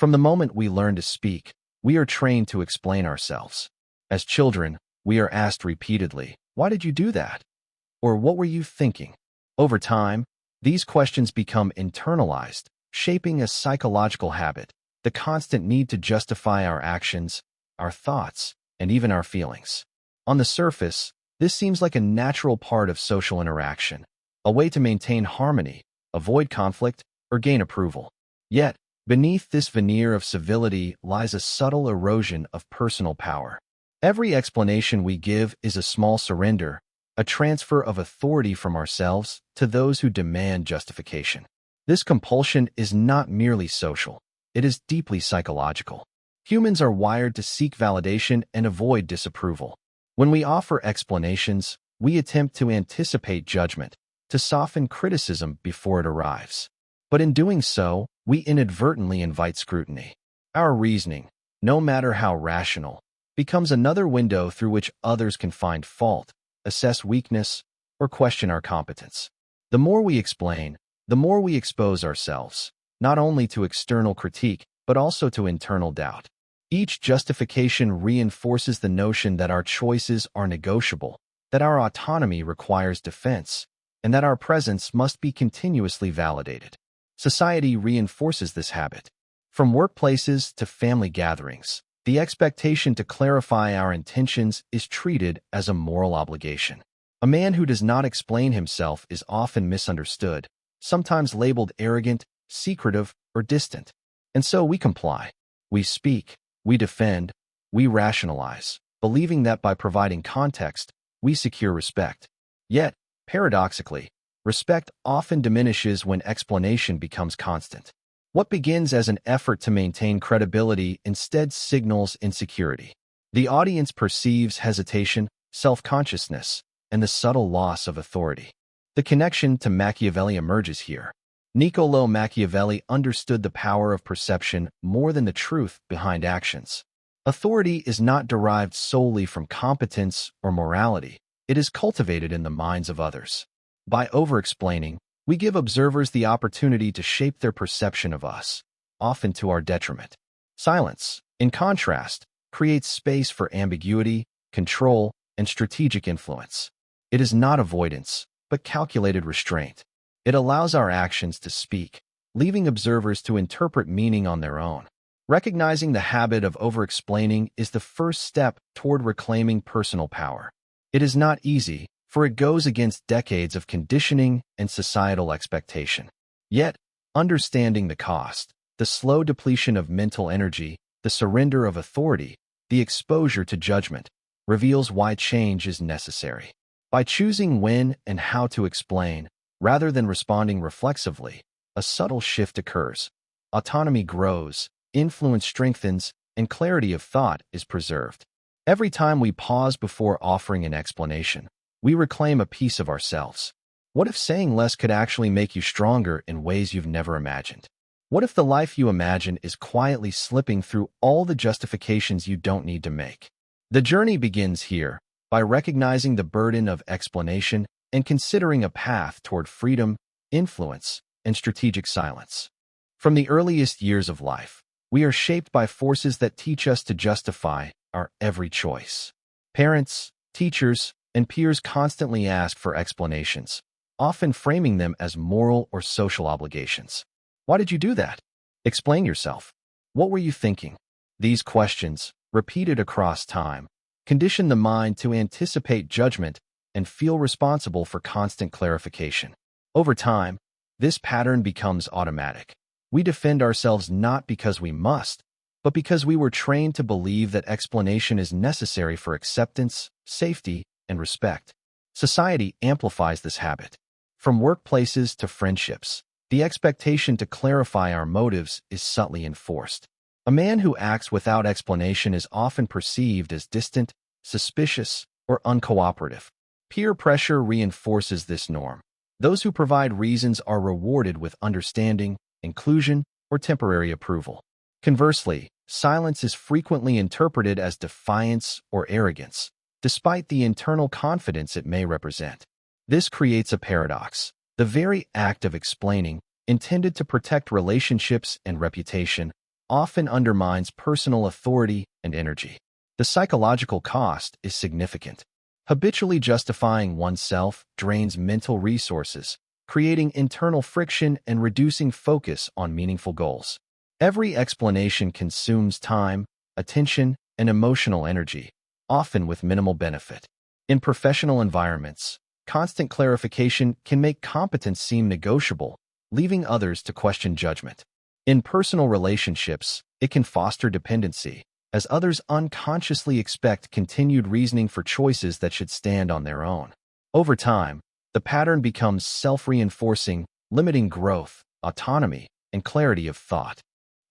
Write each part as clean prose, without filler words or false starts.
From the moment we learn to speak, we are trained to explain ourselves. As children, we are asked repeatedly, "Why did you do that?" Or "What were you thinking?" Over time, these questions become internalized, shaping a psychological habit, the constant need to justify our actions, our thoughts, and even our feelings. On the surface, this seems like a natural part of social interaction, a way to maintain harmony, avoid conflict, or gain approval. Yet, beneath this veneer of civility lies a subtle erosion of personal power. Every explanation we give is a small surrender, a transfer of authority from ourselves to those who demand justification. This compulsion is not merely social, it is deeply psychological. Humans are wired to seek validation and avoid disapproval. When we offer explanations, we attempt to anticipate judgment, to soften criticism before it arrives. But in doing so, we inadvertently invite scrutiny. Our reasoning, no matter how rational, becomes another window through which others can find fault, assess weakness, or question our competence. The more we explain, the more we expose ourselves, not only to external critique, but also to internal doubt. Each justification reinforces the notion that our choices are negotiable, that our autonomy requires defense, and that our presence must be continuously validated. Society reinforces this habit. From workplaces to family gatherings, the expectation to clarify our intentions is treated as a moral obligation. A man who does not explain himself is often misunderstood, sometimes labeled arrogant, secretive, or distant. And so we comply. We speak, we defend, we rationalize, believing that by providing context, we secure respect. Yet, paradoxically, respect often diminishes when explanation becomes constant. What begins as an effort to maintain credibility instead signals insecurity. The audience perceives hesitation, self-consciousness, and the subtle loss of authority. The connection to Machiavelli emerges here. Niccolò Machiavelli understood the power of perception more than the truth behind actions. Authority is not derived solely from competence or morality. It is cultivated in the minds of others. By over-explaining, we give observers the opportunity to shape their perception of us, often to our detriment. Silence, in contrast, creates space for ambiguity, control, and strategic influence. It is not avoidance, but calculated restraint. It allows our actions to speak, leaving observers to interpret meaning on their own. Recognizing the habit of over-explaining is the first step toward reclaiming personal power. It is not easy, for it goes against decades of conditioning and societal expectation. Yet, understanding the cost, the slow depletion of mental energy, the surrender of authority, the exposure to judgment, reveals why change is necessary. By choosing when and how to explain, rather than responding reflexively, a subtle shift occurs. Autonomy grows, influence strengthens, and clarity of thought is preserved. Every time we pause before offering an explanation, we reclaim a piece of ourselves. What if saying less could actually make you stronger in ways you've never imagined? What if the life you imagine is quietly slipping through all the justifications you don't need to make? The journey begins here, by recognizing the burden of explanation and considering a path toward freedom, influence, and strategic silence. From the earliest years of life, we are shaped by forces that teach us to justify our every choice. Parents, teachers, and peers constantly ask for explanations, often framing them as moral or social obligations. Why did you do that? Explain yourself. What were you thinking? These questions, repeated across time, condition the mind to anticipate judgment and feel responsible for constant clarification. Over time, this pattern becomes automatic. We defend ourselves not because we must, but because we were trained to believe that explanation is necessary for acceptance, safety, and respect. Society amplifies this habit. From workplaces to friendships, the expectation to clarify our motives is subtly enforced. A man who acts without explanation is often perceived as distant, suspicious, or uncooperative. Peer pressure reinforces this norm. Those who provide reasons are rewarded with understanding, inclusion, or temporary approval. Conversely, silence is frequently interpreted as defiance or arrogance, despite the internal confidence it may represent. This creates a paradox. The very act of explaining, intended to protect relationships and reputation, often undermines personal authority and energy. The psychological cost is significant. Habitually justifying oneself drains mental resources, creating internal friction and reducing focus on meaningful goals. Every explanation consumes time, attention, and emotional energy, often with minimal benefit. In professional environments, constant clarification can make competence seem negotiable, leaving others to question judgment. In personal relationships, it can foster dependency, as others unconsciously expect continued reasoning for choices that should stand on their own. Over time, the pattern becomes self-reinforcing, limiting growth, autonomy, and clarity of thought.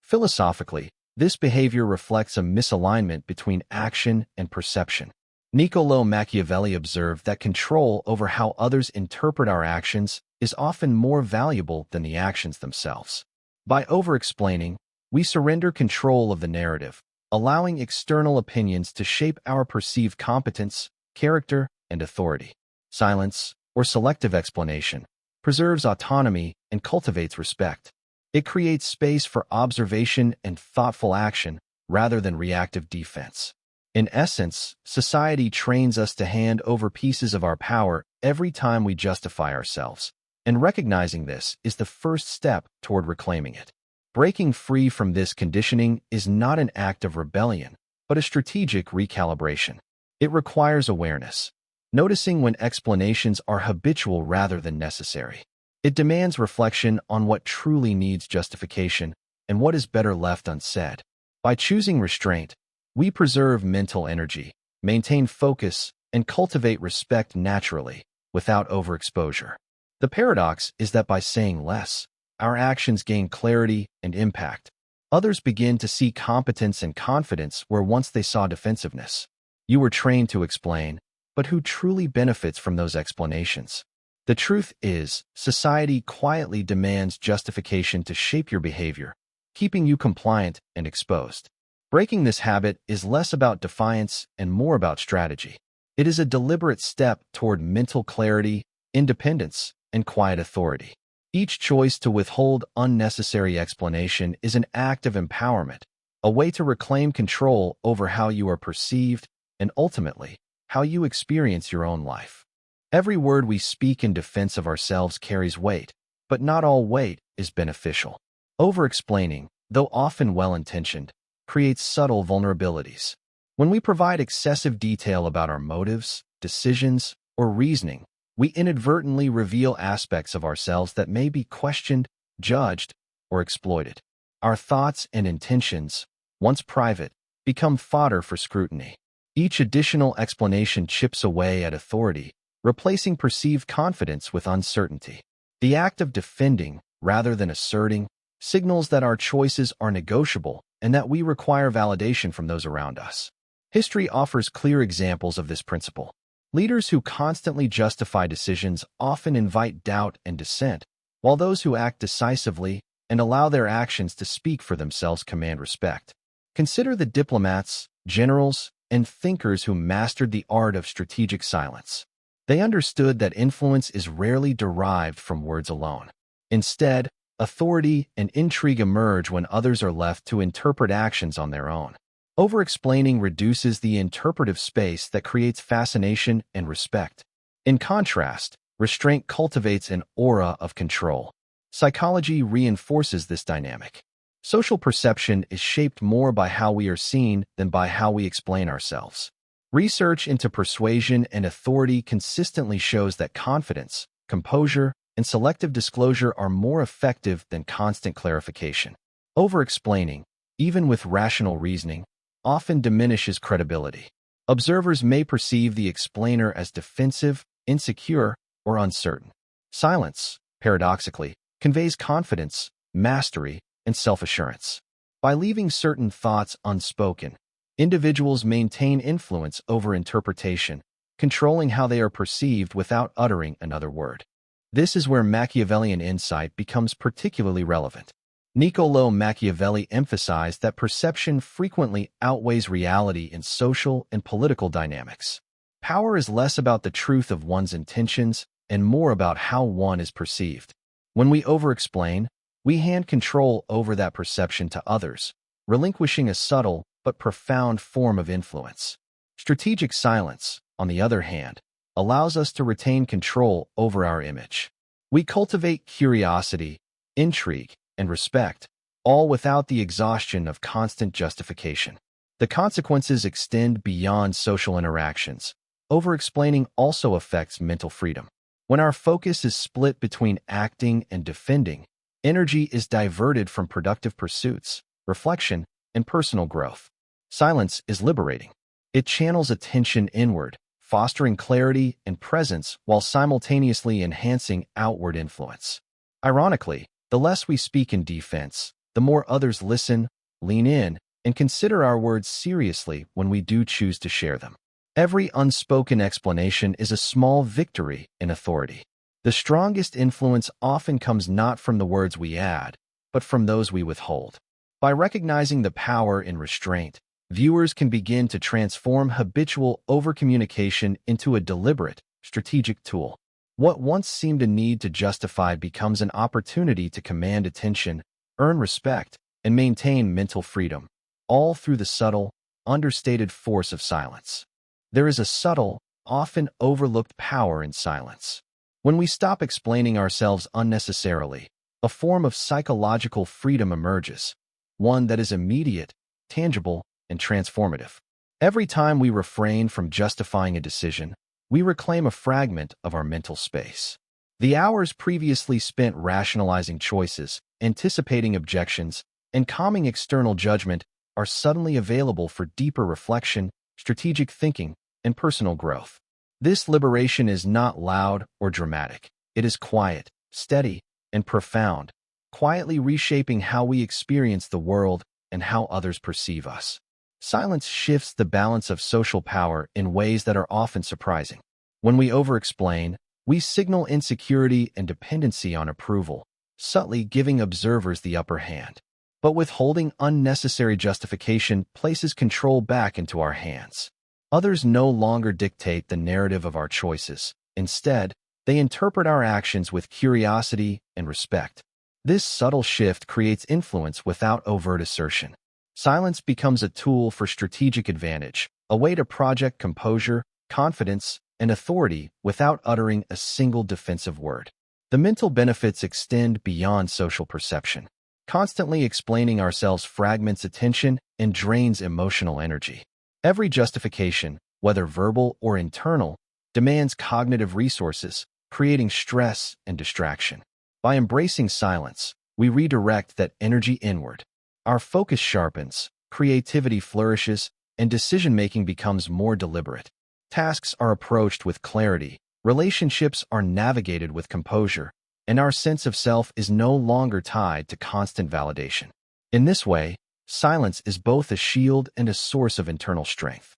Philosophically, this behavior reflects a misalignment between action and perception. Niccolò Machiavelli observed that control over how others interpret our actions is often more valuable than the actions themselves. By over-explaining, we surrender control of the narrative, allowing external opinions to shape our perceived competence, character, and authority. Silence, or selective explanation, preserves autonomy and cultivates respect. It creates space for observation and thoughtful action rather than reactive defense. In essence, society trains us to hand over pieces of our power every time we justify ourselves, and recognizing this is the first step toward reclaiming it. Breaking free from this conditioning is not an act of rebellion, but a strategic recalibration. It requires awareness, noticing when explanations are habitual rather than necessary. It demands reflection on what truly needs justification and what is better left unsaid. By choosing restraint, we preserve mental energy, maintain focus, and cultivate respect naturally, without overexposure. The paradox is that by saying less, our actions gain clarity and impact. Others begin to see competence and confidence where once they saw defensiveness. You were trained to explain, but who truly benefits from those explanations? The truth is, society quietly demands justification to shape your behavior, keeping you compliant and exposed. Breaking this habit is less about defiance and more about strategy. It is a deliberate step toward mental clarity, independence, and quiet authority. Each choice to withhold unnecessary explanation is an act of empowerment, a way to reclaim control over how you are perceived and ultimately, how you experience your own life. Every word we speak in defense of ourselves carries weight, but not all weight is beneficial. Over-explaining, though often well-intentioned, creates subtle vulnerabilities. When we provide excessive detail about our motives, decisions, or reasoning, we inadvertently reveal aspects of ourselves that may be questioned, judged, or exploited. Our thoughts and intentions, once private, become fodder for scrutiny. Each additional explanation chips away at authority, replacing perceived confidence with uncertainty. The act of defending, rather than asserting, signals that our choices are negotiable and that we require validation from those around us. History offers clear examples of this principle. Leaders who constantly justify decisions often invite doubt and dissent, while those who act decisively and allow their actions to speak for themselves command respect. Consider the diplomats, generals, and thinkers who mastered the art of strategic silence. They understood that influence is rarely derived from words alone. Instead, authority and intrigue emerge when others are left to interpret actions on their own. Over-explaining reduces the interpretive space that creates fascination and respect. In contrast, restraint cultivates an aura of control. Psychology reinforces this dynamic. Social perception is shaped more by how we are seen than by how we explain ourselves. Research into persuasion and authority consistently shows that confidence, composure, and selective disclosure are more effective than constant clarification. Over-explaining, even with rational reasoning, often diminishes credibility. Observers may perceive the explainer as defensive, insecure, or uncertain. Silence, paradoxically, conveys confidence, mastery, and self-assurance. By leaving certain thoughts unspoken, individuals maintain influence over interpretation, controlling how they are perceived without uttering another word. This is where Machiavellian insight becomes particularly relevant. Niccolò Machiavelli emphasized that perception frequently outweighs reality in social and political dynamics. Power is less about the truth of one's intentions and more about how one is perceived. When we over-explain, we hand control over that perception to others, relinquishing a subtle but profound form of influence. Strategic silence, on the other hand, allows us to retain control over our image. We cultivate curiosity, intrigue, and respect, all without the exhaustion of constant justification. The consequences extend beyond social interactions. Over-explaining also affects mental freedom. When our focus is split between acting and defending, energy is diverted from productive pursuits, reflection, and personal growth. Silence is liberating. It channels attention inward, fostering clarity and presence while simultaneously enhancing outward influence. Ironically, the less we speak in defense, the more others listen, lean in, and consider our words seriously when we do choose to share them. Every unspoken explanation is a small victory in authority. The strongest influence often comes not from the words we add, but from those we withhold. By recognizing the power in restraint, viewers can begin to transform habitual overcommunication into a deliberate, strategic tool. What once seemed a need to justify becomes an opportunity to command attention, earn respect, and maintain mental freedom, all through the subtle, understated force of silence. There is a subtle, often overlooked power in silence. When we stop explaining ourselves unnecessarily, a form of psychological freedom emerges, one that is immediate, tangible, and transformative. Every time we refrain from justifying a decision, we reclaim a fragment of our mental space. The hours previously spent rationalizing choices, anticipating objections, and calming external judgment are suddenly available for deeper reflection, strategic thinking, and personal growth. This liberation is not loud or dramatic. It is quiet, steady, and profound, quietly reshaping how we experience the world and how others perceive us. Silence shifts the balance of social power in ways that are often surprising. When we over-explain, we signal insecurity and dependency on approval, subtly giving observers the upper hand. But withholding unnecessary justification places control back into our hands. Others no longer dictate the narrative of our choices. Instead, they interpret our actions with curiosity and respect. This subtle shift creates influence without overt assertion. Silence becomes a tool for strategic advantage, a way to project composure, confidence, and authority without uttering a single defensive word. The mental benefits extend beyond social perception. Constantly explaining ourselves fragments attention and drains emotional energy. Every justification, whether verbal or internal, demands cognitive resources, creating stress and distraction. By embracing silence, we redirect that energy inward. Our focus sharpens, creativity flourishes, and decision-making becomes more deliberate. Tasks are approached with clarity, relationships are navigated with composure, and our sense of self is no longer tied to constant validation. In this way, silence is both a shield and a source of internal strength.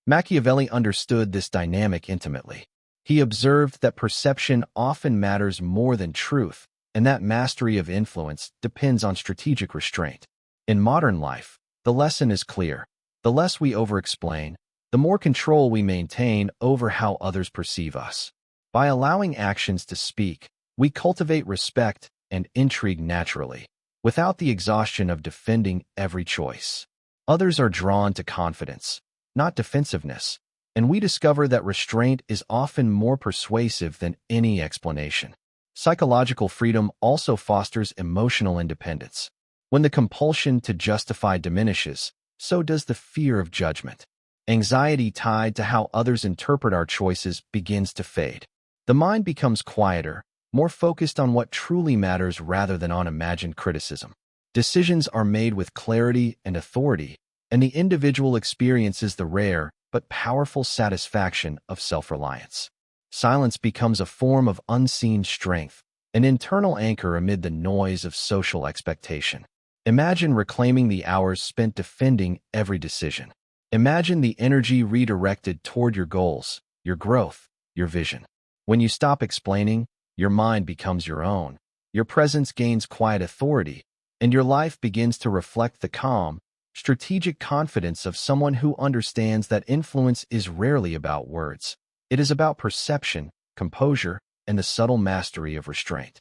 Machiavelli understood this dynamic intimately. He observed that perception often matters more than truth, and that mastery of influence depends on strategic restraint. In modern life, the lesson is clear. The less we over-explain, the more control we maintain over how others perceive us. By allowing actions to speak, we cultivate respect and intrigue naturally, without the exhaustion of defending every choice. Others are drawn to confidence, not defensiveness, and we discover that restraint is often more persuasive than any explanation. Psychological freedom also fosters emotional independence. When the compulsion to justify diminishes, so does the fear of judgment. Anxiety tied to how others interpret our choices begins to fade. The mind becomes quieter, more focused on what truly matters rather than on imagined criticism. Decisions are made with clarity and authority, and the individual experiences the rare but powerful satisfaction of self-reliance. Silence becomes a form of unseen strength, an internal anchor amid the noise of social expectation. Imagine reclaiming the hours spent defending every decision. Imagine the energy redirected toward your goals, your growth, your vision. When you stop explaining, your mind becomes your own. Your presence gains quiet authority, and your life begins to reflect the calm, strategic confidence of someone who understands that influence is rarely about words. It is about perception, composure, and the subtle mastery of restraint.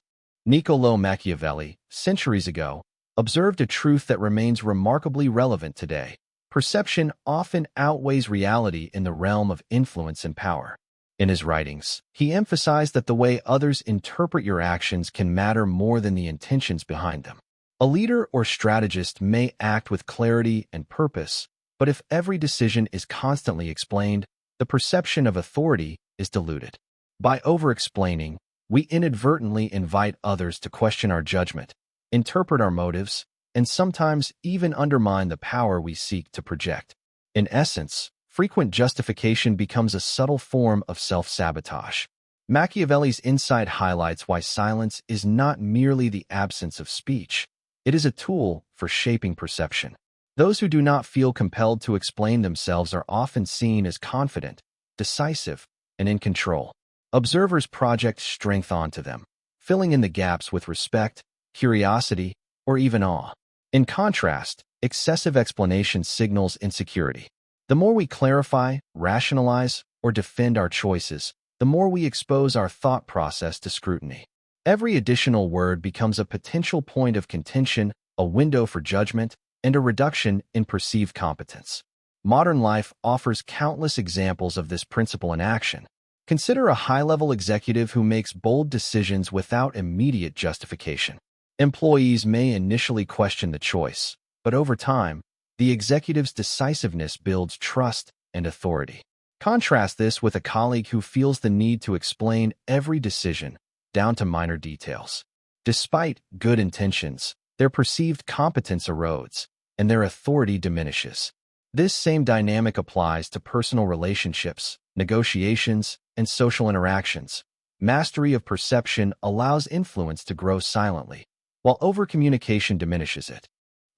Niccolò Machiavelli, centuries ago, observed a truth that remains remarkably relevant today. Perception often outweighs reality in the realm of influence and power. In his writings, he emphasized that the way others interpret your actions can matter more than the intentions behind them. A leader or strategist may act with clarity and purpose, but if every decision is constantly explained, the perception of authority is diluted. By over-explaining, we inadvertently invite others to question our judgment, interpret our motives, and sometimes even undermine the power we seek to project. In essence, frequent justification becomes a subtle form of self-sabotage. Machiavelli's insight highlights why silence is not merely the absence of speech. It is a tool for shaping perception. Those who do not feel compelled to explain themselves are often seen as confident, decisive, and in control. Observers project strength onto them, filling in the gaps with respect, curiosity, or even awe. In contrast, excessive explanation signals insecurity. The more we clarify, rationalize, or defend our choices, the more we expose our thought process to scrutiny. Every additional word becomes a potential point of contention, a window for judgment, and a reduction in perceived competence. Modern life offers countless examples of this principle in action. Consider a high-level executive who makes bold decisions without immediate justification. Employees may initially question the choice, but over time, the executive's decisiveness builds trust and authority. Contrast this with a colleague who feels the need to explain every decision, down to minor details. Despite good intentions, their perceived competence erodes, and their authority diminishes. This same dynamic applies to personal relationships, negotiations, and social interactions. Mastery of perception allows influence to grow silently, while over-communication diminishes it.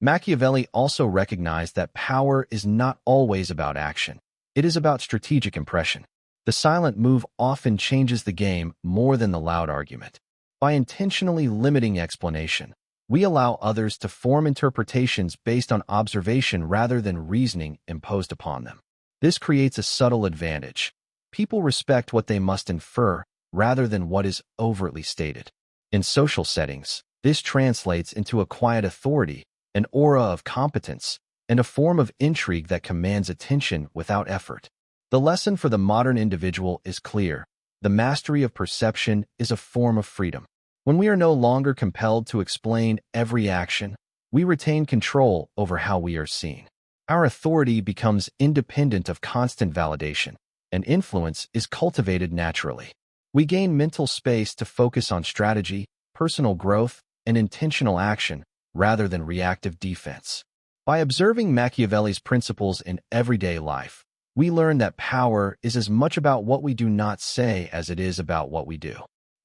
Machiavelli also recognized that power is not always about action. It is about strategic impression. The silent move often changes the game more than the loud argument. By intentionally limiting explanation, we allow others to form interpretations based on observation rather than reasoning imposed upon them. This creates a subtle advantage. People respect what they must infer rather than what is overtly stated. In social settings, this translates into a quiet authority, an aura of competence, and a form of intrigue that commands attention without effort. The lesson for the modern individual is clear. The mastery of perception is a form of freedom. When we are no longer compelled to explain every action, we retain control over how we are seen. Our authority becomes independent of constant validation, and influence is cultivated naturally. We gain mental space to focus on strategy, personal growth, and intentional action rather than reactive defense. By observing Machiavelli's principles in everyday life, we learn that power is as much about what we do not say as it is about what we do.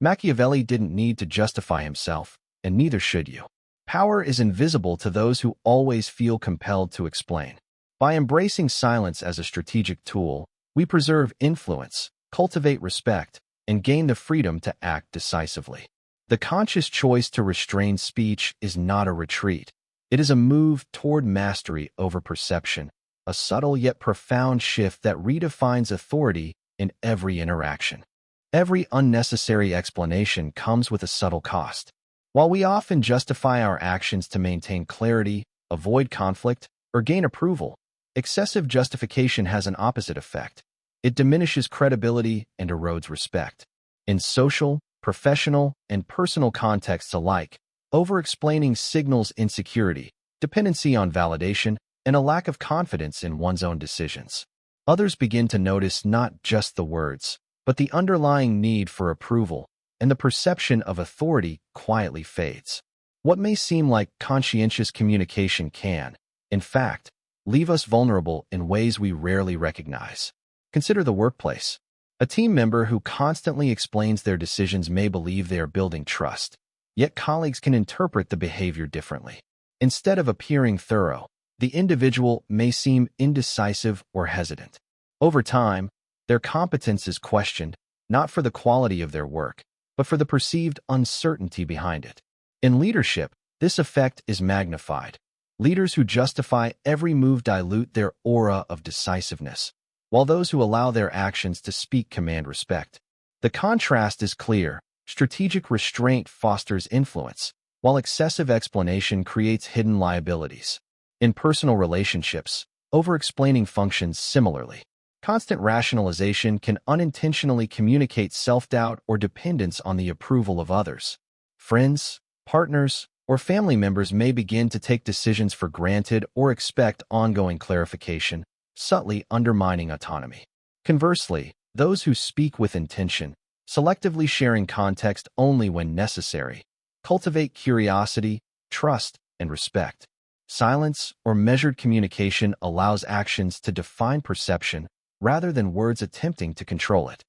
Machiavelli didn't need to justify himself, and neither should you. Power is invisible to those who always feel compelled to explain. By embracing silence as a strategic tool, we preserve influence, cultivate respect, and gain the freedom to act decisively. The conscious choice to restrain speech is not a retreat. It is a move toward mastery over perception, a subtle yet profound shift that redefines authority in every interaction. Every unnecessary explanation comes with a subtle cost. While we often justify our actions to maintain clarity, avoid conflict, or gain approval, excessive justification has an opposite effect. It diminishes credibility and erodes respect. In social, professional, and personal contexts alike, over-explaining signals insecurity, dependency on validation, and a lack of confidence in one's own decisions. Others begin to notice not just the words, but the underlying need for approval, and the perception of authority quietly fades. What may seem like conscientious communication can, in fact, leave us vulnerable in ways we rarely recognize. Consider the workplace. A team member who constantly explains their decisions may believe they are building trust, yet colleagues can interpret the behavior differently. Instead of appearing thorough, the individual may seem indecisive or hesitant. Over time, their competence is questioned, not for the quality of their work, but for the perceived uncertainty behind it. In leadership, this effect is magnified. Leaders who justify every move dilute their aura of decisiveness, while those who allow their actions to speak command respect. The contrast is clear. Strategic restraint fosters influence, while excessive explanation creates hidden liabilities. In personal relationships, over-explaining functions similarly. Constant rationalization can unintentionally communicate self-doubt or dependence on the approval of others. Friends, partners, or family members may begin to take decisions for granted or expect ongoing clarification, subtly undermining autonomy. Conversely, those who speak with intention, selectively sharing context only when necessary, cultivate curiosity, trust, and respect. Silence or measured communication allows actions to define perception rather than words attempting to control it.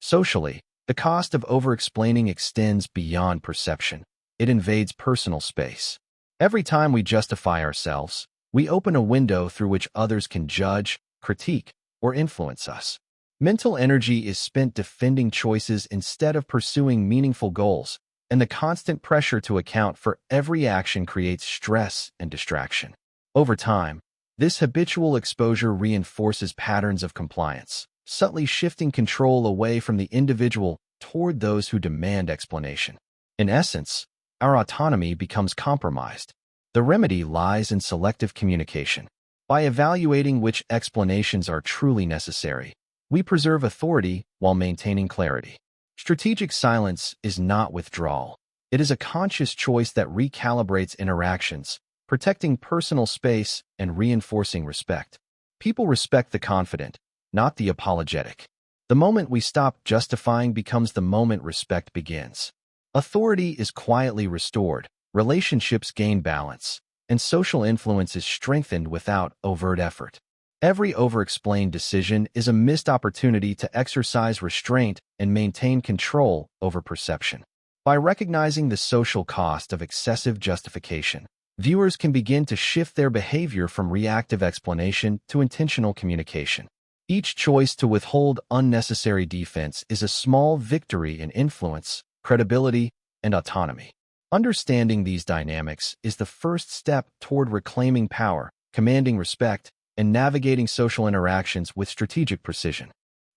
Socially, the cost of over-explaining extends beyond perception. It invades personal space. Every time we justify ourselves, we open a window through which others can judge, critique, or influence us. Mental energy is spent defending choices instead of pursuing meaningful goals, and the constant pressure to account for every action creates stress and distraction. Over time, this habitual exposure reinforces patterns of compliance, subtly shifting control away from the individual toward those who demand explanation. In essence, our autonomy becomes compromised. The remedy lies in selective communication. By evaluating which explanations are truly necessary, we preserve authority while maintaining clarity. Strategic silence is not withdrawal. It is a conscious choice that recalibrates interactions, protecting personal space and reinforcing respect. People respect the confident, not the apologetic. The moment we stop justifying becomes the moment respect begins. Authority is quietly restored, relationships gain balance, and social influence is strengthened without overt effort. Every over-explained decision is a missed opportunity to exercise restraint and maintain control over perception. By recognizing the social cost of excessive justification, viewers can begin to shift their behavior from reactive explanation to intentional communication. Each choice to withhold unnecessary defense is a small victory in influence, credibility, and autonomy. Understanding these dynamics is the first step toward reclaiming power, commanding respect, and navigating social interactions with strategic precision.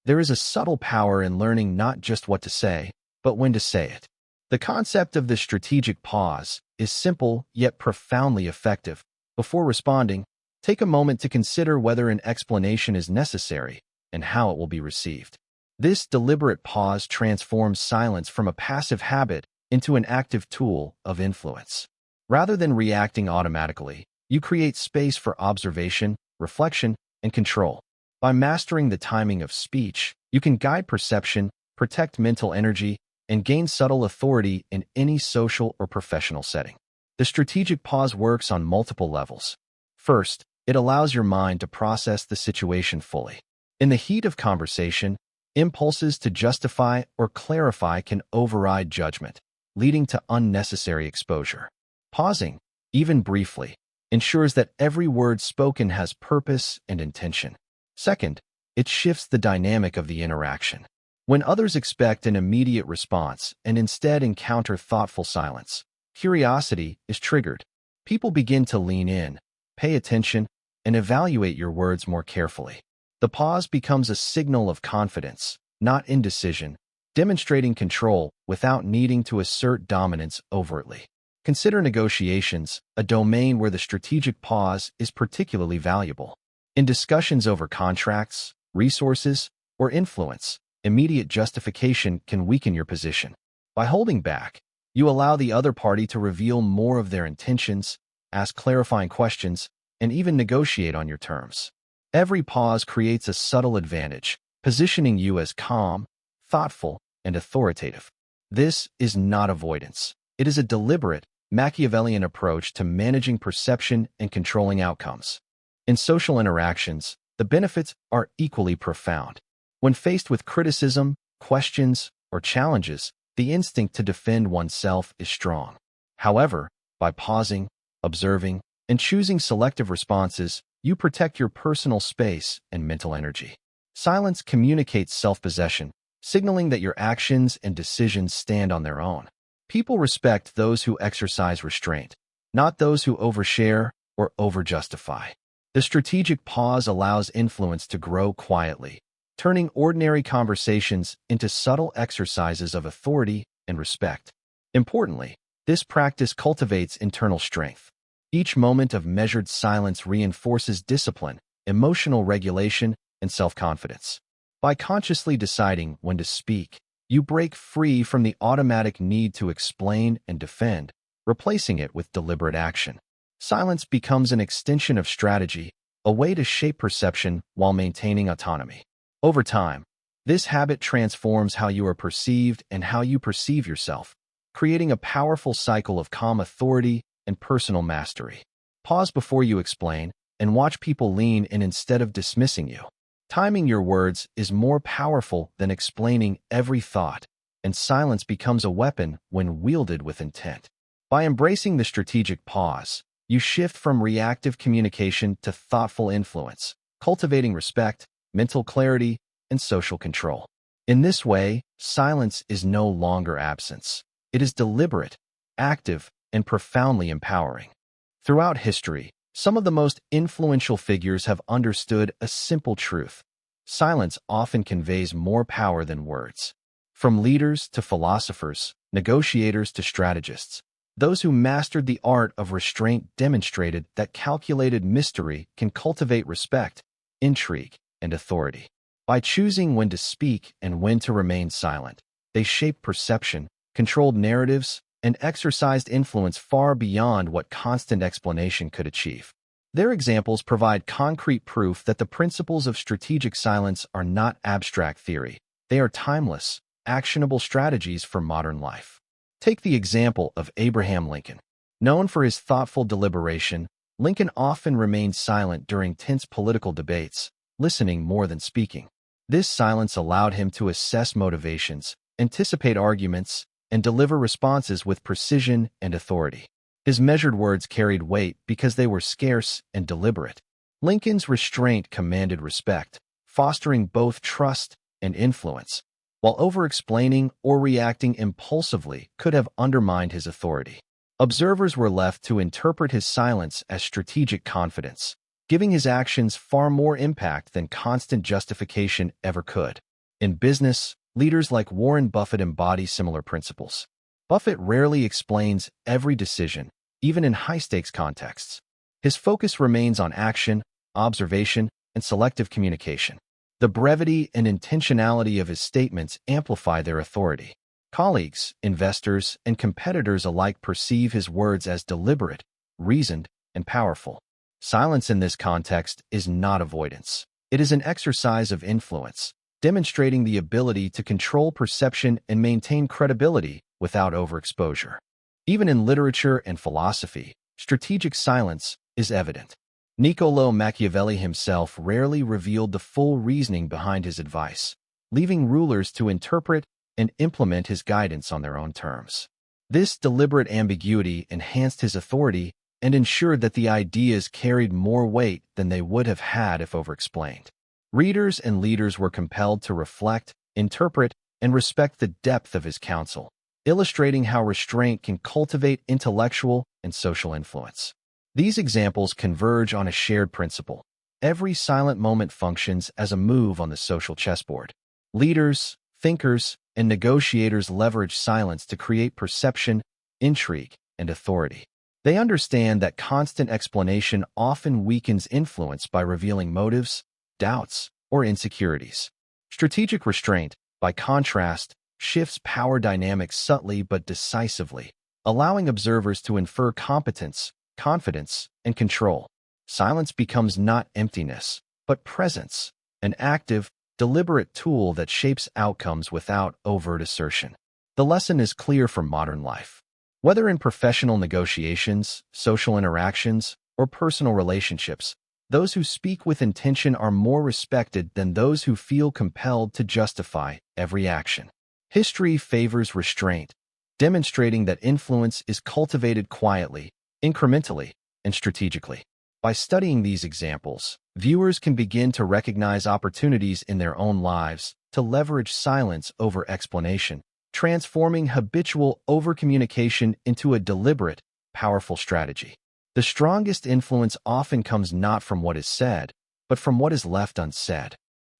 There is a subtle power in learning not just what to say, but when to say it. The concept of the strategic pause is simple yet profoundly effective. Before responding, take a moment to consider whether an explanation is necessary and how it will be received. This deliberate pause transforms silence from a passive habit into an active tool of influence. Rather than reacting automatically, you create space for observation, reflection, and control. By mastering the timing of speech, you can guide perception, protect mental energy, and gain subtle authority in any social or professional setting. The strategic pause works on multiple levels. First, it allows your mind to process the situation fully. In the heat of conversation, impulses to justify or clarify can override judgment, leading to unnecessary exposure. Pausing, even briefly, ensures that every word spoken has purpose and intention. Second, it shifts the dynamic of the interaction. When others expect an immediate response and instead encounter thoughtful silence, curiosity is triggered. People begin to lean in, pay attention, and evaluate your words more carefully. The pause becomes a signal of confidence, not indecision, demonstrating control without needing to assert dominance overtly. Consider negotiations, a domain where the strategic pause is particularly valuable. In discussions over contracts, resources, or influence, immediate justification can weaken your position. By holding back, you allow the other party to reveal more of their intentions, ask clarifying questions, and even negotiate on your terms. Every pause creates a subtle advantage, positioning you as calm, thoughtful, and authoritative. This is not avoidance. It is a deliberate, Machiavellian approach to managing perception and controlling outcomes. In social interactions, the benefits are equally profound. When faced with criticism, questions, or challenges, the instinct to defend oneself is strong. However, by pausing, observing, and choosing selective responses, you protect your personal space and mental energy. Silence communicates self-possession, signaling that your actions and decisions stand on their own. People respect those who exercise restraint, not those who overshare or overjustify. The strategic pause allows influence to grow quietly, turning ordinary conversations into subtle exercises of authority and respect. Importantly, This practice cultivates internal strength. Each moment of measured silence reinforces discipline, emotional regulation, and self-confidence. By consciously deciding when to speak, you break free from the automatic need to explain and defend, replacing it with deliberate action. Silence becomes an extension of strategy, a way to shape perception while maintaining autonomy. Over time, this habit transforms how you are perceived and how you perceive yourself, creating a powerful cycle of calm authority and personal mastery. Pause before you explain and watch people lean in instead of dismissing you. Timing your words is more powerful than explaining every thought, and silence becomes a weapon when wielded with intent. By embracing the strategic pause, you shift from reactive communication to thoughtful influence, cultivating respect, mental clarity, and social control. In this way, silence is no longer absence. It is deliberate, active, and profoundly empowering. Throughout history, some of the most influential figures have understood a simple truth. Silence often conveys more power than words. From leaders to philosophers, negotiators to strategists, those who mastered the art of restraint demonstrated that calculated mystery can cultivate respect, intrigue, and authority. By choosing when to speak and when to remain silent, they shaped perception, controlled narratives, and exercised influence far beyond what constant explanation could achieve. Their examples provide concrete proof that the principles of strategic silence are not abstract theory. They are timeless, actionable strategies for modern life. Take the example of Abraham Lincoln. Known for his thoughtful deliberation, Lincoln often remained silent during tense political debates, listening more than speaking. This silence allowed him to assess motivations, anticipate arguments, and deliver responses with precision and authority. His measured words carried weight because they were scarce and deliberate. Lincoln's restraint commanded respect, fostering both trust and influence, while over-explaining or reacting impulsively could have undermined his authority. Observers were left to interpret his silence as strategic confidence, giving his actions far more impact than constant justification ever could. In business, leaders like Warren Buffett embody similar principles. Buffett rarely explains every decision, even in high-stakes contexts. His focus remains on action, observation, and selective communication. The brevity and intentionality of his statements amplify their authority. Colleagues, investors, and competitors alike perceive his words as deliberate, reasoned, and powerful. Silence in this context is not avoidance. It is an exercise of influence, demonstrating the ability to control perception and maintain credibility without overexposure. Even in literature and philosophy, strategic silence is evident. Niccolò Machiavelli himself rarely revealed the full reasoning behind his advice, leaving rulers to interpret and implement his guidance on their own terms. This deliberate ambiguity enhanced his authority and ensured that the ideas carried more weight than they would have had if overexplained. Readers and leaders were compelled to reflect, interpret, and respect the depth of his counsel, illustrating how restraint can cultivate intellectual and social influence. These examples converge on a shared principle. Every silent moment functions as a move on the social chessboard. Leaders, thinkers, and negotiators leverage silence to create perception, intrigue, and authority. They understand that constant explanation often weakens influence by revealing motives, doubts, or insecurities. Strategic restraint, by contrast, shifts power dynamics subtly but decisively, allowing observers to infer competence, confidence, and control. Silence becomes not emptiness, but presence, an active, deliberate tool that shapes outcomes without overt assertion. The lesson is clear from modern life. Whether in professional negotiations, social interactions, or personal relationships, those who speak with intention are more respected than those who feel compelled to justify every action. History favors restraint, demonstrating that influence is cultivated quietly, incrementally, and strategically. By studying these examples, viewers can begin to recognize opportunities in their own lives to leverage silence over explanation, transforming habitual overcommunication into a deliberate, powerful strategy. The strongest influence often comes not from what is said, but from what is left unsaid.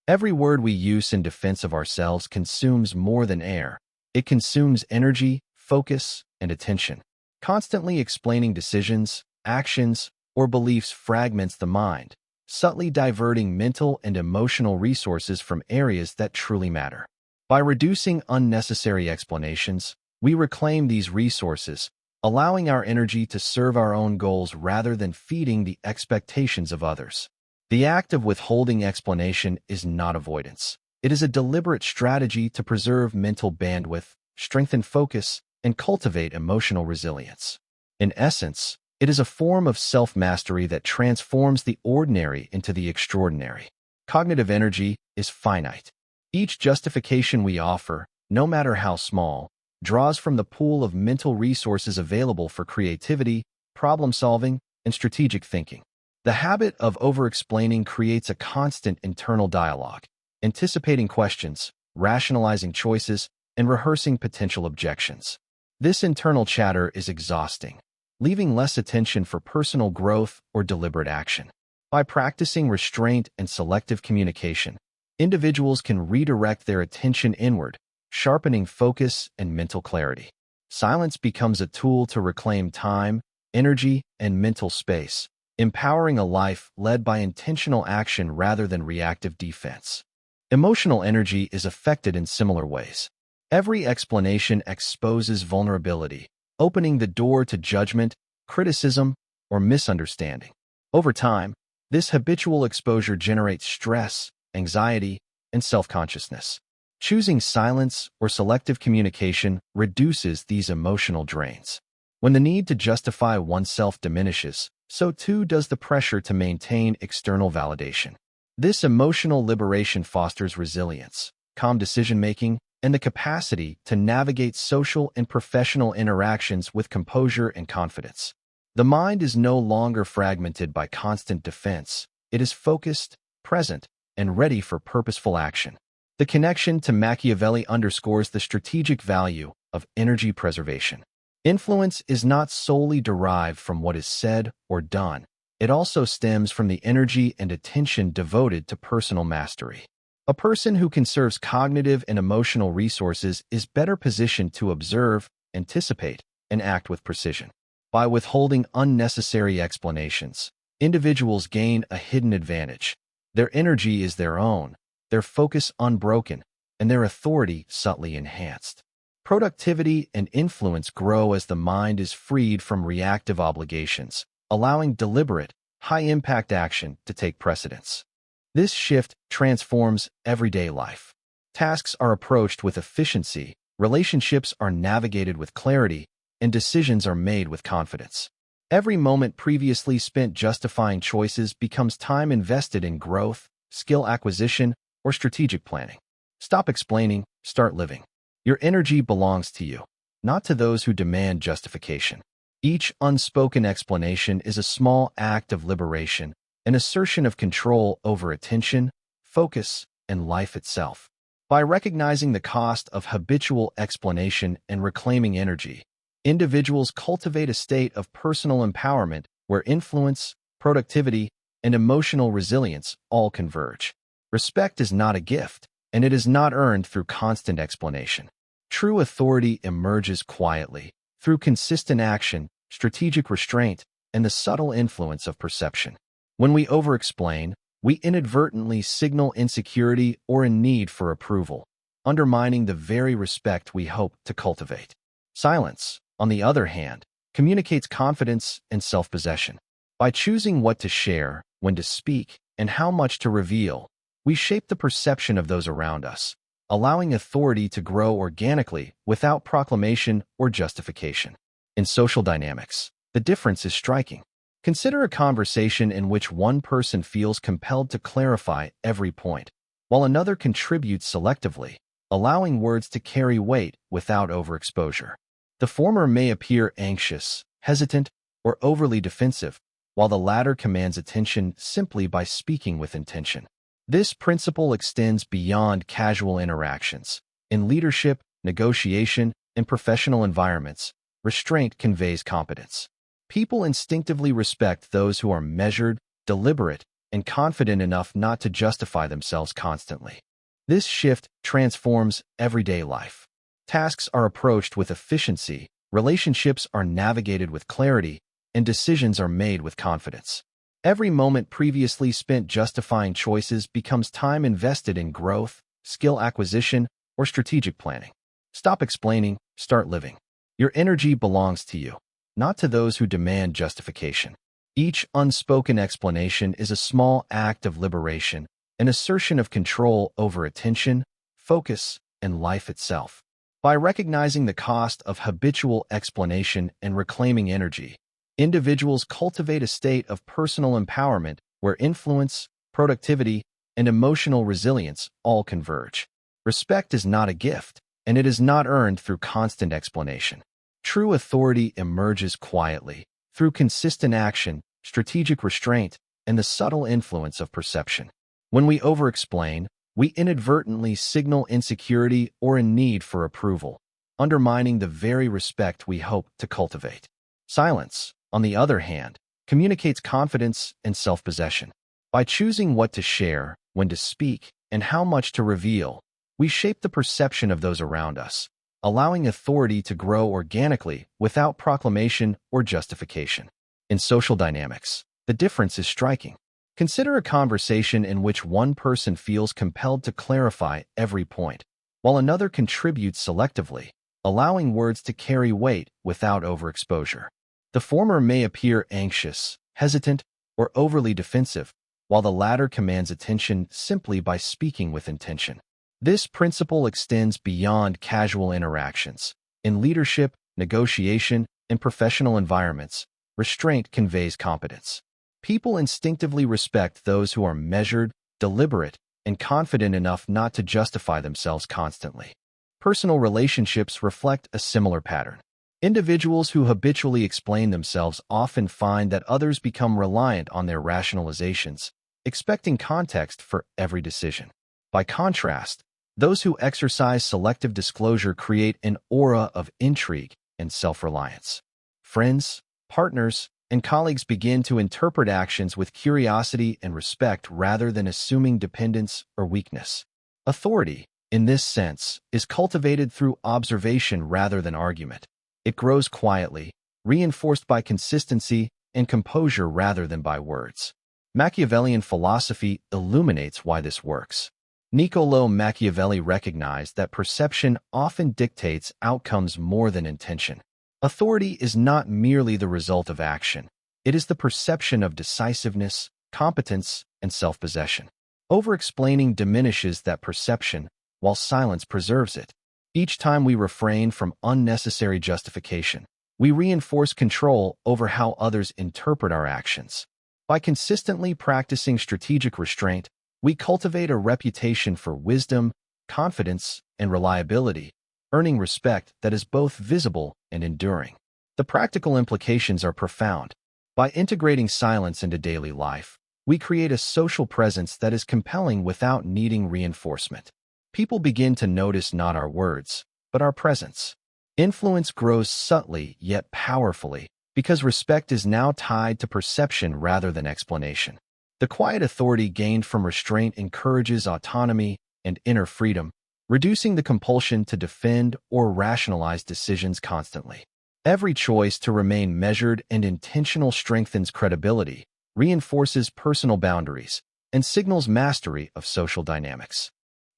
Every word we use in defense of ourselves consumes more than air. It consumes energy, focus, and attention. Constantly explaining decisions, actions, or beliefs fragments the mind, subtly diverting mental and emotional resources from areas that truly matter. By reducing unnecessary explanations, we reclaim these resources, allowing our energy to serve our own goals rather than feeding the expectations of others. The act of withholding explanation is not avoidance. It is a deliberate strategy to preserve mental bandwidth, strengthen focus, and cultivate emotional resilience. In essence, it is a form of self-mastery that transforms the ordinary into the extraordinary. Cognitive energy is finite. Each justification we offer, no matter how small, draws from the pool of mental resources available for creativity, problem-solving, and strategic thinking. The habit of over-explaining creates a constant internal dialogue, anticipating questions, rationalizing choices, and rehearsing potential objections. This internal chatter is exhausting, leaving less attention for personal growth or deliberate action. By practicing restraint and selective communication, individuals can redirect their attention inward, sharpening focus and mental clarity. Silence becomes a tool to reclaim time, energy, and mental space, empowering a life led by intentional action rather than reactive defense. Emotional energy is affected in similar ways. Every explanation exposes vulnerability, opening the door to judgment, criticism, or misunderstanding. Over time, this habitual exposure generates stress, anxiety, and self-consciousness. Choosing silence or selective communication reduces these emotional drains. When the need to justify oneself diminishes, so too does the pressure to maintain external validation. This emotional liberation fosters resilience, calm decision-making, and the capacity to navigate social and professional interactions with composure and confidence. The mind is no longer fragmented by constant defense. It is focused, present, and ready for purposeful action. The connection to Machiavelli underscores the strategic value of energy preservation. Influence is not solely derived from what is said or done. It also stems from the energy and attention devoted to personal mastery. A person who conserves cognitive and emotional resources is better positioned to observe, anticipate, and act with precision. By withholding unnecessary explanations, individuals gain a hidden advantage. Their energy is their own, their focus unbroken, and their authority subtly enhanced. Productivity and influence grow as the mind is freed from reactive obligations, allowing deliberate, high-impact action to take precedence. This shift transforms everyday life. Tasks are approached with efficiency, relationships are navigated with clarity, and decisions are made with confidence. Every moment previously spent justifying choices becomes time invested in growth, skill acquisition, or strategic planning. Stop explaining, start living. Your energy belongs to you, not to those who demand justification. Each unspoken explanation is a small act of liberation, an assertion of control over attention, focus, and life itself. By recognizing the cost of habitual explanation and reclaiming energy, individuals cultivate a state of personal empowerment where influence, productivity, and emotional resilience all converge. Respect is not a gift, and it is not earned through constant explanation. True authority emerges quietly, through consistent action, strategic restraint, and the subtle influence of perception. When we over-explain, we inadvertently signal insecurity or a need for approval, undermining the very respect we hope to cultivate. Silence, on the other hand, communicates confidence and self-possession. By choosing what to share, when to speak, and how much to reveal, we shape the perception of those around us, allowing authority to grow organically without proclamation or justification. In social dynamics, the difference is striking. Consider a conversation in which one person feels compelled to clarify every point, while another contributes selectively, allowing words to carry weight without overexposure. The former may appear anxious, hesitant, or overly defensive, while the latter commands attention simply by speaking with intention. This principle extends beyond casual interactions. In leadership, negotiation, and professional environments, restraint conveys competence. People instinctively respect those who are measured, deliberate, and confident enough not to justify themselves constantly. This shift transforms everyday life. Tasks are approached with efficiency, Relationships are navigated with clarity, and decisions are made with confidence. Every moment previously spent justifying choices becomes time invested in growth, skill acquisition, or strategic planning. Stop explaining, start living. Your energy belongs to you, not to those who demand justification. Each unspoken explanation is a small act of liberation, an assertion of control over attention, focus, and life itself. By recognizing the cost of habitual explanation and reclaiming energy, individuals cultivate a state of personal empowerment where influence, productivity, and emotional resilience all converge. Respect is not a gift, and it is not earned through constant explanation. True authority emerges quietly, through consistent action, strategic restraint, and the subtle influence of perception. When we over-explain, we inadvertently signal insecurity or a need for approval, undermining the very respect we hope to cultivate. Silence, on the other hand, communicates confidence and self-possession. By choosing what to share, when to speak, and how much to reveal, we shape the perception of those around us, allowing authority to grow organically without proclamation or justification. In social dynamics, the difference is striking. Consider a conversation in which one person feels compelled to clarify every point, while another contributes selectively, allowing words to carry weight without overexposure. The former may appear anxious, hesitant, or overly defensive, while the latter commands attention simply by speaking with intention. This principle extends beyond casual interactions. In leadership, negotiation, and professional environments, restraint conveys competence. People instinctively respect those who are measured, deliberate, and confident enough not to justify themselves constantly. Personal relationships reflect a similar pattern. Individuals who habitually explain themselves often find that others become reliant on their rationalizations, expecting context for every decision. By contrast, those who exercise selective disclosure create an aura of intrigue and self-reliance. Friends, partners, and colleagues begin to interpret actions with curiosity and respect rather than assuming dependence or weakness. Authority, in this sense, is cultivated through observation rather than argument. It grows quietly, reinforced by consistency and composure rather than by words. Machiavellian philosophy illuminates why this works. Niccolò Machiavelli recognized that perception often dictates outcomes more than intention. Authority is not merely the result of action. It is the perception of decisiveness, competence, and self-possession. Over-explaining diminishes that perception, while silence preserves it. Each time we refrain from unnecessary justification, we reinforce control over how others interpret our actions. By consistently practicing strategic restraint, we cultivate a reputation for wisdom, confidence, and reliability, earning respect that is both visible and enduring. The practical implications are profound. By integrating silence into daily life, we create a social presence that is compelling without needing reinforcement. People begin to notice not our words, but our presence. Influence grows subtly yet powerfully because respect is now tied to perception rather than explanation. The quiet authority gained from restraint encourages autonomy and inner freedom, reducing the compulsion to defend or rationalize decisions constantly. Every choice to remain measured and intentional strengthens credibility, reinforces personal boundaries, and signals mastery of social dynamics.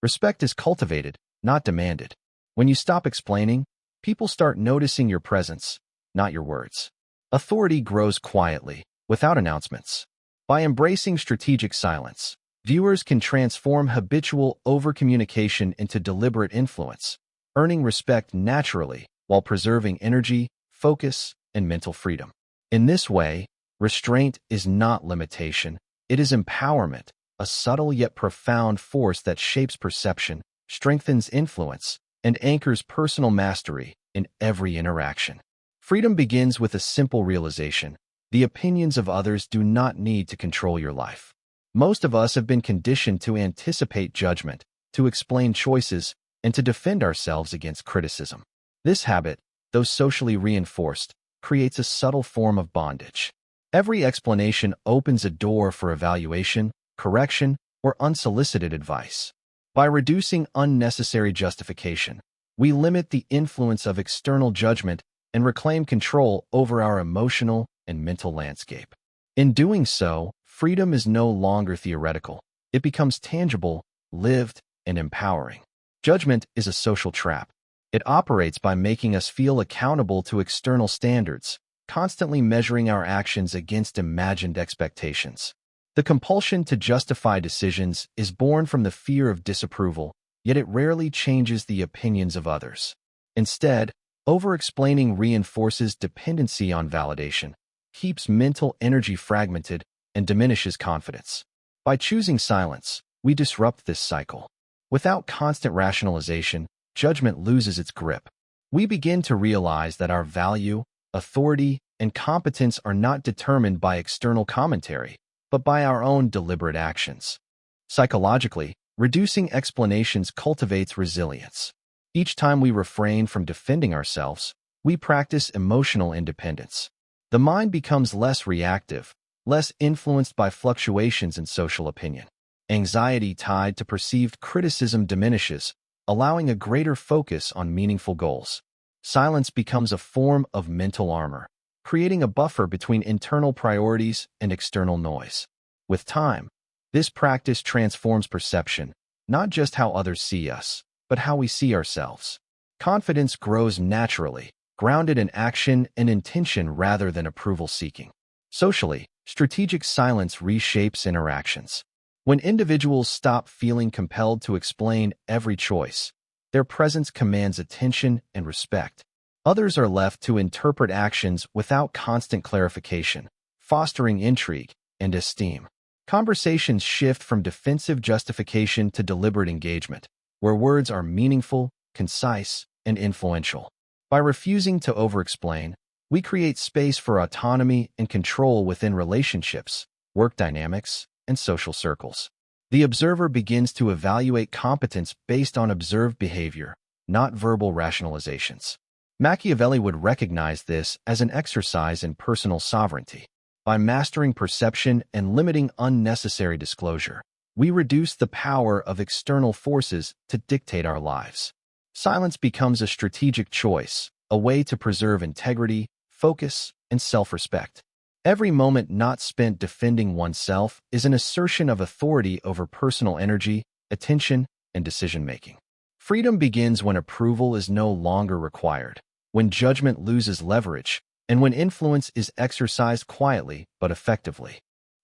Respect is cultivated, not demanded. When you stop explaining, people start noticing your presence, not your words. Authority grows quietly, without announcements. By embracing strategic silence, viewers can transform habitual overcommunication into deliberate influence, earning respect naturally while preserving energy, focus, and mental freedom. In this way, restraint is not limitation, it is empowerment, a subtle yet profound force that shapes perception, strengthens influence, and anchors personal mastery in every interaction. Freedom begins with a simple realization: the opinions of others do not need to control your life. Most of us have been conditioned to anticipate judgment, to explain choices, and to defend ourselves against criticism. This habit, though socially reinforced, creates a subtle form of bondage. Every explanation opens a door for evaluation, correction, or unsolicited advice. By reducing unnecessary justification, we limit the influence of external judgment and reclaim control over our emotional and mental landscape. In doing so, freedom is no longer theoretical. It becomes tangible, lived, and empowering. Judgment is a social trap. It operates by making us feel accountable to external standards, constantly measuring our actions against imagined expectations. The compulsion to justify decisions is born from the fear of disapproval, yet it rarely changes the opinions of others. Instead, over-explaining reinforces dependency on validation, keeps mental energy fragmented, and diminishes confidence. By choosing silence, we disrupt this cycle. Without constant rationalization, judgment loses its grip. We begin to realize that our value, authority, and competence are not determined by external commentary, but by our own deliberate actions. Psychologically, reducing explanations cultivates resilience. Each time we refrain from defending ourselves, we practice emotional independence. The mind becomes less reactive, less influenced by fluctuations in social opinion. Anxiety tied to perceived criticism diminishes, allowing a greater focus on meaningful goals. Silence becomes a form of mental armor, creating a buffer between internal priorities and external noise. With time, this practice transforms perception, not just how others see us, but how we see ourselves. Confidence grows naturally, grounded in action and intention rather than approval-seeking. Socially, strategic silence reshapes interactions. When individuals stop feeling compelled to explain every choice, their presence commands attention and respect. Others are left to interpret actions without constant clarification, fostering intrigue and esteem. Conversations shift from defensive justification to deliberate engagement, where words are meaningful, concise, and influential. By refusing to over-explain, we create space for autonomy and control within relationships, work dynamics, and social circles. The observer begins to evaluate competence based on observed behavior, not verbal rationalizations. Machiavelli would recognize this as an exercise in personal sovereignty. By mastering perception and limiting unnecessary disclosure, we reduce the power of external forces to dictate our lives. Silence becomes a strategic choice, a way to preserve integrity, focus, and self-respect. Every moment not spent defending oneself is an assertion of authority over personal energy, attention, and decision-making. Freedom begins when approval is no longer required, when judgment loses leverage, and when influence is exercised quietly but effectively.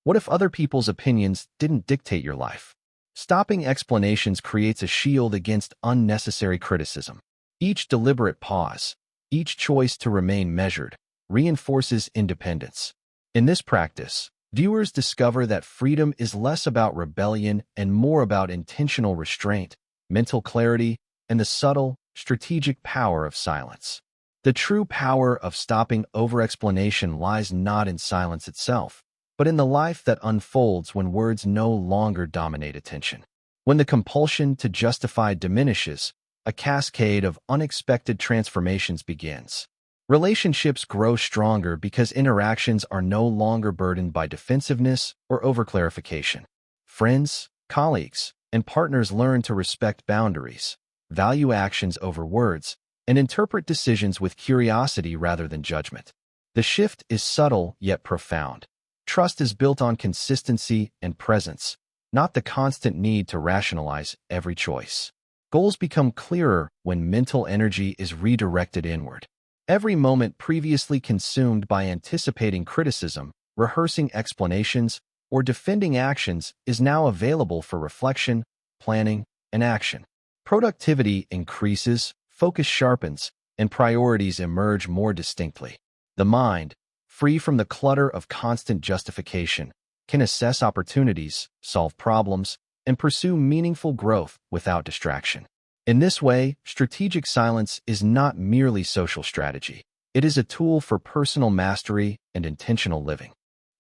What if other people's opinions didn't dictate your life? Stopping explanations creates a shield against unnecessary criticism. Each deliberate pause, each choice to remain measured, reinforces independence. In this practice, viewers discover that freedom is less about rebellion and more about intentional restraint, mental clarity, and the subtle, strategic power of silence. The true power of stopping over-explanation lies not in silence itself, but in the life that unfolds when words no longer dominate attention. When the compulsion to justify diminishes, a cascade of unexpected transformations begins. Relationships grow stronger because interactions are no longer burdened by defensiveness or overclarification. Friends, colleagues, and partners learn to respect boundaries, value actions over words, and interpret decisions with curiosity rather than judgment. The shift is subtle yet profound. Trust is built on consistency and presence, not the constant need to rationalize every choice. Goals become clearer when mental energy is redirected inward. Every moment previously consumed by anticipating criticism, rehearsing explanations, or defending actions is now available for reflection, planning, and action. Productivity increases, focus sharpens, and priorities emerge more distinctly. The mind, free from the clutter of constant justification, can assess opportunities, solve problems, and pursue meaningful growth without distraction. In this way, strategic silence is not merely social strategy. It is a tool for personal mastery and intentional living.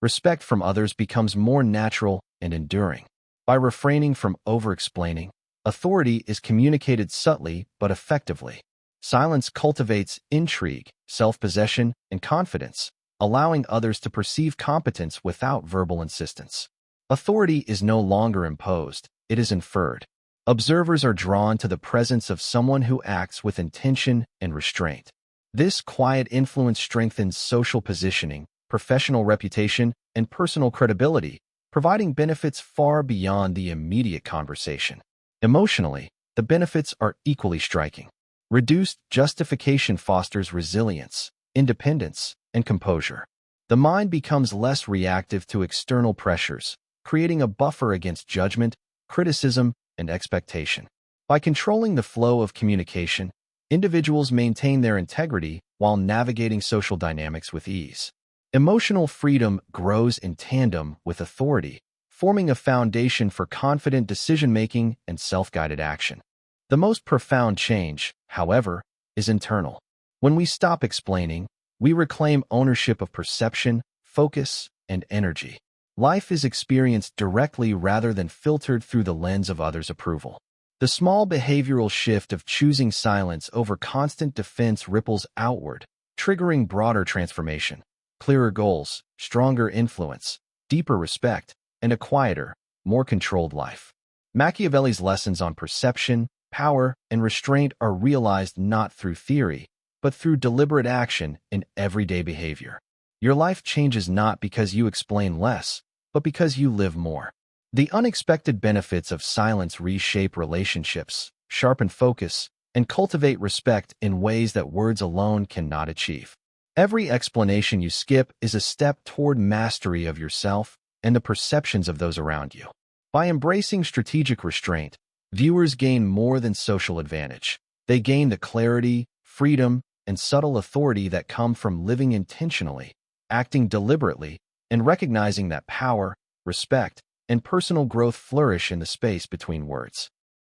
Respect from others becomes more natural and enduring. By refraining from over-explaining, authority is communicated subtly but effectively. Silence cultivates intrigue, self-possession, and confidence, allowing others to perceive competence without verbal insistence. Authority is no longer imposed, it is inferred. Observers are drawn to the presence of someone who acts with intention and restraint. This quiet influence strengthens social positioning, professional reputation, and personal credibility, providing benefits far beyond the immediate conversation. Emotionally, the benefits are equally striking. Reduced justification fosters resilience, independence, and composure. The mind becomes less reactive to external pressures, creating a buffer against judgment, criticism, and expectation. By controlling the flow of communication, individuals maintain their integrity while navigating social dynamics with ease. Emotional freedom grows in tandem with authority, forming a foundation for confident decision-making and self-guided action. The most profound change, however, is internal. When we stop explaining, we reclaim ownership of perception, focus, and energy. Life is experienced directly rather than filtered through the lens of others' approval. The small behavioral shift of choosing silence over constant defense ripples outward, triggering broader transformation, clearer goals, stronger influence, deeper respect, and a quieter, more controlled life. Machiavelli's lessons on perception, power, and restraint are realized not through theory, but through deliberate action in everyday behavior. Your life changes not because you explain less, but because you live more. The unexpected benefits of silence reshape relationships, sharpen focus, and cultivate respect in ways that words alone cannot achieve. Every explanation you skip is a step toward mastery of yourself and the perceptions of those around you. By embracing strategic restraint, viewers gain more than social advantage. They gain the clarity, freedom, and subtle authority that come from living intentionally, acting deliberately, and recognizing that power, respect, and personal growth flourish in the space between words.